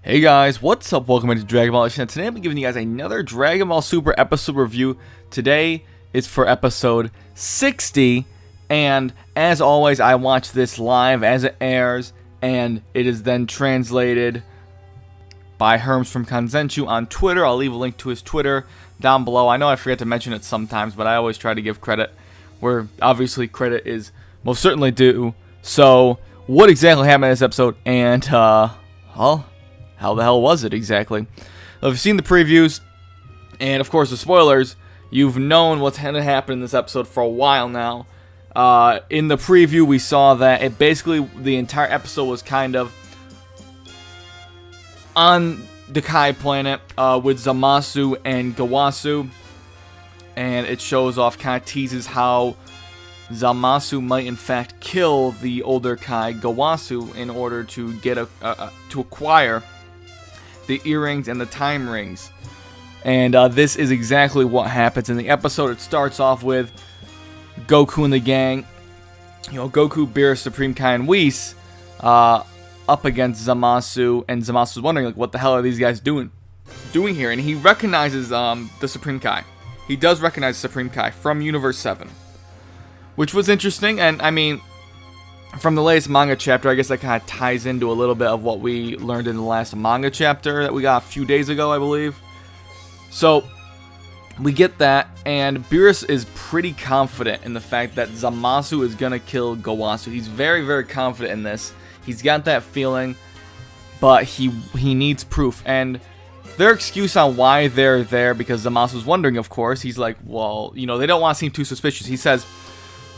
Hey guys, what's up? Welcome into Dragon Ball. And today I'm giving you guys another Dragon Ball Super episode review. Today is for episode 60, and as always, I watch this live as it airs, and it is then translated by Herms from Kanzenshuu on Twitter. I'll leave a link to his Twitter down below. I know I forget to mention it sometimes, but I always try to give credit where obviously credit is most certainly due. So, what exactly happened in this episode? And, well, how the hell was it exactly? Well, if you've seen the previews, and of course the spoilers, you've known what's going to happen in this episode for a while now. In the preview, we saw that it basically, the entire episode was kind of on the Kai planet with Zamasu and Gawasu. And it shows off, kind of teases how Zamasu might in fact kill the older Kai Gawasu in order to get to acquire the earrings and the time rings. And this is exactly what happens in the episode. It starts off with Goku and the gang. You know, Goku, Beerus, Supreme Kai, and Whis up against Zamasu. And Zamasu's wondering, like, what the hell are these guys doing here? And he recognizes the Supreme Kai. He does recognize Supreme Kai from Universe 7. Which was interesting, and I mean, from the latest manga chapter, I guess that kind of ties into a little bit of what we learned in the last manga chapter that we got a few days ago, I believe. So, we get that, and Beerus is pretty confident in the fact that Zamasu is going to kill Gawasu. He's very, very confident in this. He's got that feeling, but he needs proof. And their excuse on why they're there, because Zamasu's wondering, of course, he's like, well, you know, they don't want to seem too suspicious. He says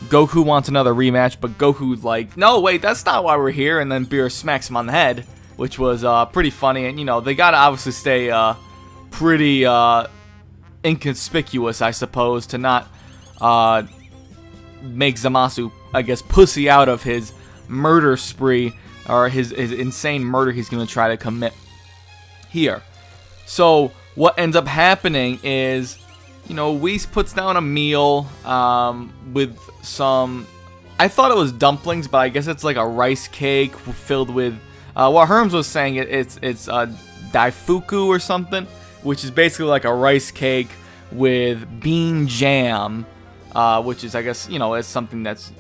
Goku wants another rematch, but Goku's like, no, wait, that's not why we're here. And then Beerus smacks him on the head, which was pretty funny. And, you know, they got to obviously stay pretty inconspicuous, I suppose, to not make Zamasu, I guess, pussy out of his murder spree, or his insane murder he's going to try to commit here. So what ends up happening is, you know, Whis puts down a meal with some, I thought it was dumplings, but I guess it's like a rice cake filled with, what Herms was saying, it's daifuku or something, which is basically like a rice cake with bean jam, which is, I guess, you know, it's something that's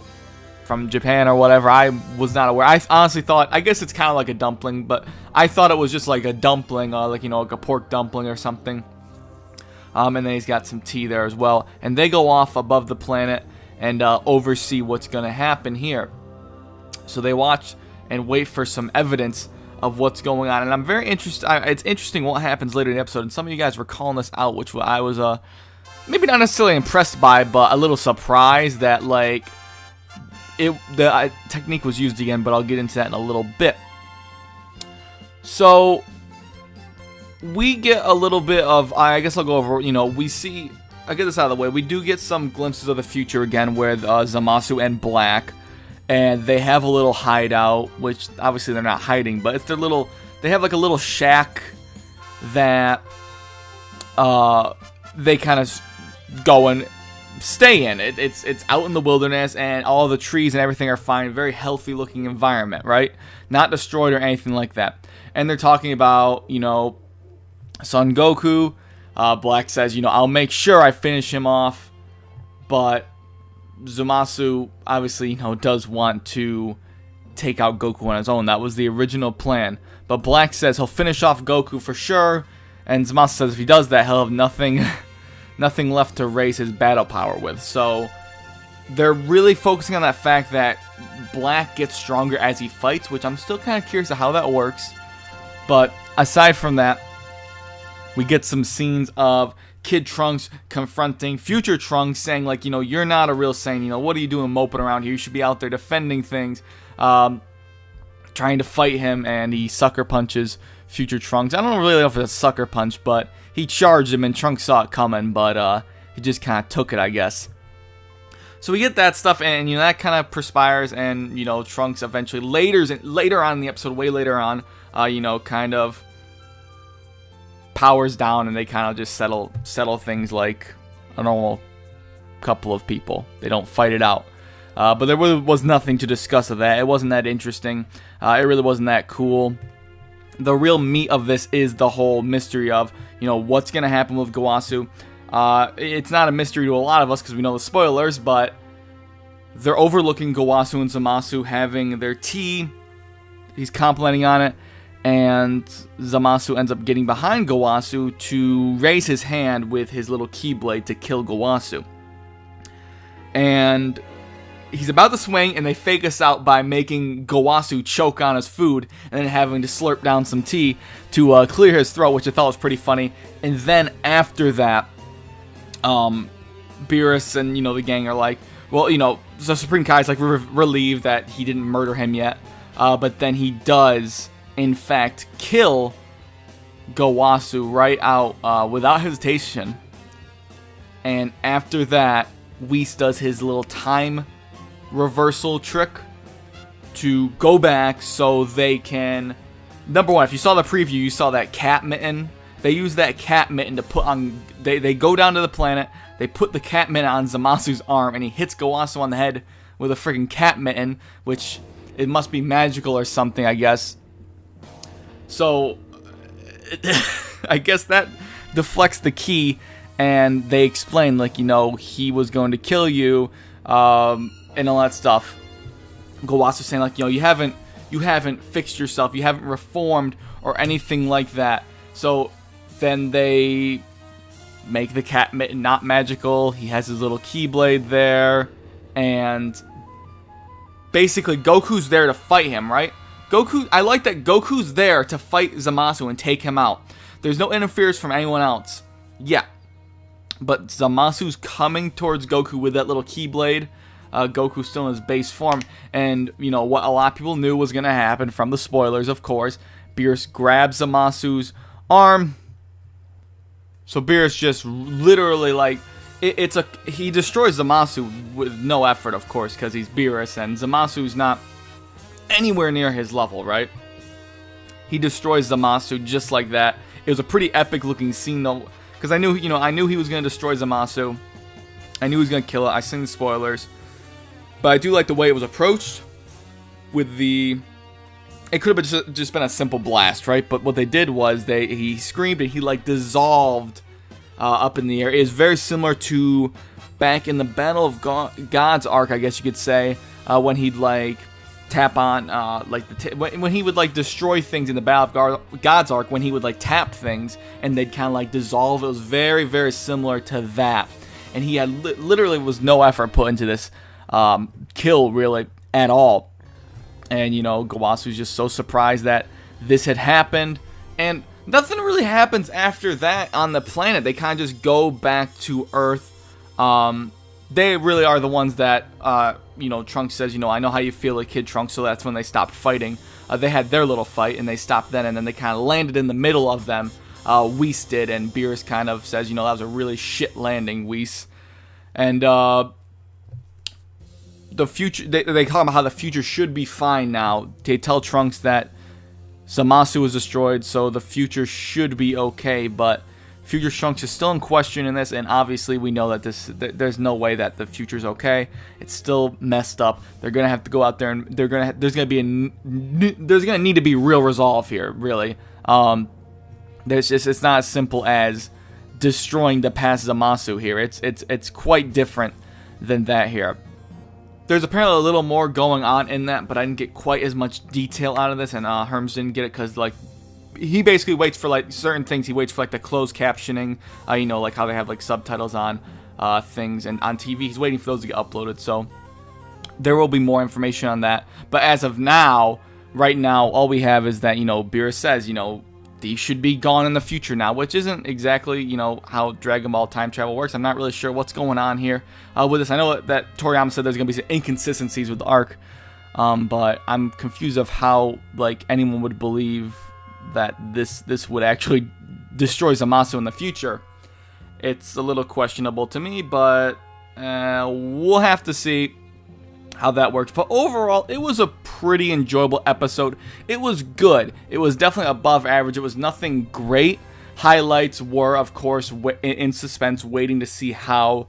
from Japan or whatever. I was not aware. I honestly thought, I guess it's kind of like a dumpling, but I thought it was just like a dumpling, like, you know, like a pork dumpling or something. And then he's got some tea there as well. And they go off above the planet and oversee what's going to happen here. So they watch and wait for some evidence of what's going on. And I'm very interested. It's interesting what happens later in the episode. And some of you guys were calling this out, which I was maybe not necessarily impressed by, but a little surprised that, like, the technique was used again. But I'll get into that in a little bit. So we get a little bit of, I guess I'll go over, you know, we see, I'll get this out of the way, we do get some glimpses of the future again with Zamasu and Black, and they have a little hideout, which obviously they're not hiding, but it's their little, they have like a little shack that they kind of go and stay in. It's out in the wilderness, and all the trees and everything are fine, very healthy looking environment, right? Not destroyed or anything like that. And they're talking about, you know, Son Goku. Black says, you know, I'll make sure I finish him off, but Zamasu obviously, you know, does want to take out Goku on his own. That was the original plan. But Black says he'll finish off Goku for sure, and Zamasu says if he does that, he'll have nothing left to raise his battle power with. So they're really focusing on that fact that Black gets stronger as he fights, which I'm still kind of curious of how that works. But aside from that, we get some scenes of Kid Trunks confronting future Trunks, saying, like, you know, you're not a real Saiyan, you know, what are you doing moping around here? You should be out there defending things, trying to fight him, and he sucker punches future Trunks. I don't really know if it's a sucker punch, but he charged him, and Trunks saw it coming, but he just kind of took it, I guess. So we get that stuff, and, you know, that kind of perspires, and, you know, Trunks eventually, later on in the episode, way later on, you know, kind of powers down, and they kind of just settle things like a normal couple of people. They don't fight it out. But there really was nothing to discuss of that. It wasn't that interesting. It really wasn't that cool. the real meat of this is the whole mystery of, you know, what's going to happen with Gowasu. It's not a mystery to a lot of us because we know the spoilers, but they're overlooking Gowasu and Zamasu having their tea. He's complimenting on it, and Zamasu ends up getting behind Gowasu to raise his hand with his little keyblade to kill Gowasu. And he's about to swing, and they fake us out by making Gowasu choke on his food and then having to slurp down some tea to clear his throat, which I thought was pretty funny. And then after that, Beerus and, you know, the gang are like, well, you know, the Supreme Kai's like relieved that he didn't murder him yet. But then he does, in fact, kill Gowasu right out without hesitation. And after that, Whis does his little time reversal trick to go back so they can... Number one, if you saw the preview, you saw that cat mitten. They use that cat mitten to put on... They go down to the planet, they put the cat mitten on Zamasu's arm, and he hits Gowasu on the head with a freaking cat mitten, which it must be magical or something, I guess. So, I guess that deflects the key, and they explain, like, you know, he was going to kill you, and all that stuff. Gowasu saying, like, you know, you haven't fixed yourself, you haven't reformed, or anything like that. So, then they make the cat mitten not magical. He has his little keyblade there, and basically Goku's there to fight him, right? I like that Goku's there to fight Zamasu and take him out. There's no interference from anyone else. Yeah. But Zamasu's coming towards Goku with that little keyblade. Goku's still in his base form. And, you know, what a lot of people knew was going to happen from the spoilers, of course. Beerus grabs Zamasu's arm. So Beerus just literally, like, he destroys Zamasu with no effort, of course, because he's Beerus, and Zamasu's not anywhere near his level, right? He destroys Zamasu just like that. It was a pretty epic looking scene, though, because I knew he was going to destroy Zamasu. I knew he was going to kill it. I seen the spoilers. But I do like the way it was approached with the... It could have just been a simple blast, right? But what they did was he screamed and he, like, dissolved up in the air. It is very similar to back in the Battle of God's arc, I guess you could say, when he'd, like, tap on, when he would, like, destroy things in the Battle of God's arc, when he would, like, tap things and they'd kind of, like, dissolve. It was very, very similar to that. And he had literally was no effort put into this kill, really, at all. And, you know, Gowasu's just so surprised that this had happened. And nothing really happens after that on the planet. They kind of just go back to Earth. They really are the ones that, you know, Trunks says, you know, I know how you feel, like, Kid Trunks, so that's when they stopped fighting. They had their little fight, and they stopped then, and then they kind of landed in the middle of them. Whis did, and Beerus kind of says, you know, that was a really shit landing, Whis. And, the future, they talk about how the future should be fine now. They tell Trunks that Zamasu was destroyed, so the future should be okay, but future Trunks is still in question in this, and obviously we know that there's no way that the future's okay. It's still messed up. They're gonna have to go out there, and there's gonna need to be real resolve here, really. It's not as simple as destroying the past Zamasu here. It's quite different than that here. There's apparently a little more going on in that, but I didn't get quite as much detail out of this, and Herms didn't get it because, like, he basically waits for, like, certain things. He waits for, like, the closed captioning, you know, like how they have, like, subtitles on things, and on TV, he's waiting for those to get uploaded, so there will be more information on that. But as of now, right now, all we have is that, you know, Beerus says, you know, these should be gone in the future now, which isn't exactly, you know, how Dragon Ball time travel works. I'm not really sure what's going on here with this. I know that Toriyama said there's going to be some inconsistencies with the arc, but I'm confused of how, like, anyone would believe that this would actually destroy Zamasu in the future. It's a little questionable to me, but we'll have to see how that works. But overall, it was a pretty enjoyable episode. It was good. It was definitely above average. It was nothing great. Highlights were, of course, in suspense, waiting to see how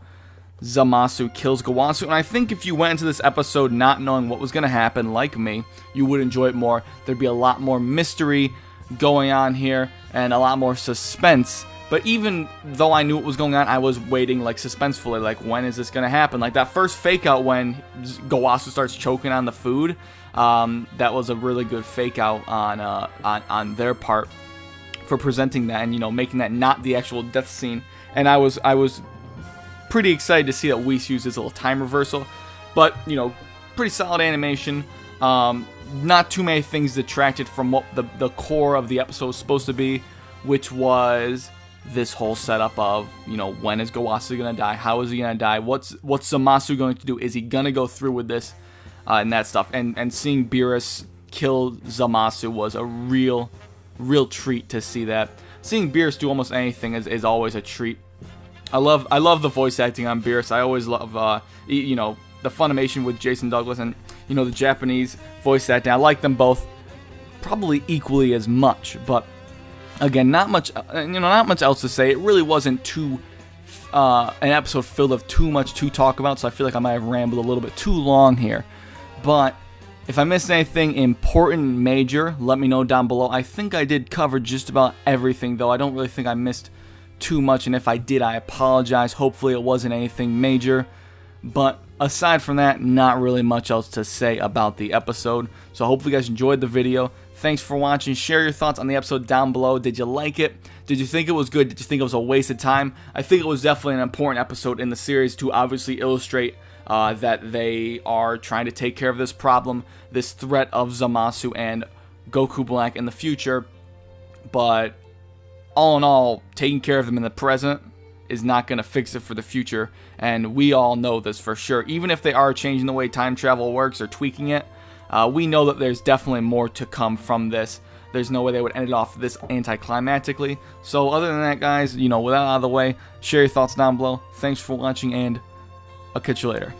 Zamasu kills Gowasu. And I think if you went into this episode not knowing what was going to happen, like me, you would enjoy it more. There'd be a lot more mystery going on here and a lot more suspense. But even though I knew what was going on, I was waiting like suspensefully, like when is this gonna happen? Like that first fake out when Gawasu starts choking on the food, that was a really good fake out on their part for presenting that and, you know, making that not the actual death scene. And I was pretty excited to see that Whis used his little time reversal. But, you know, pretty solid animation. Not too many things detracted from what the core of the episode was supposed to be, which was this whole setup of, you know, when is Gawasu gonna die? How is he gonna die? What's Zamasu going to do? Is he gonna go through with this and that stuff? And seeing Beerus kill Zamasu was a real treat to see that. Seeing Beerus do almost anything is always a treat. I love the voice acting on Beerus. I always love you know, the Funimation with Jason Douglas and, you know, the Japanese voice acting. I like them both probably equally as much, but again, not much else to say. It really wasn't an episode filled of too much to talk about, so I feel like I might have rambled a little bit too long here. But if I missed anything important, major, let me know down below. I think I did cover just about everything, though. I don't really think I missed too much, and if I did, I apologize. Hopefully it wasn't anything major. But aside from that, not really much else to say about the episode. So hopefully you guys enjoyed the video. Thanks for watching. Share your thoughts on the episode down below. Did you like it? Did you think it was good? Did you think it was a waste of time? I think it was definitely an important episode in the series to obviously illustrate that they are trying to take care of this problem, this threat of Zamasu and Goku Black in the future. But all in all, taking care of them in the present is not going to fix it for the future, and we all know this for sure. Even if they are changing the way time travel works or tweaking it, we know that there's definitely more to come from this. There's no way they would end it off this anticlimactically. So other than that, guys, you know, with that out of the way, share your thoughts down below. Thanks for watching, and I'll catch you later.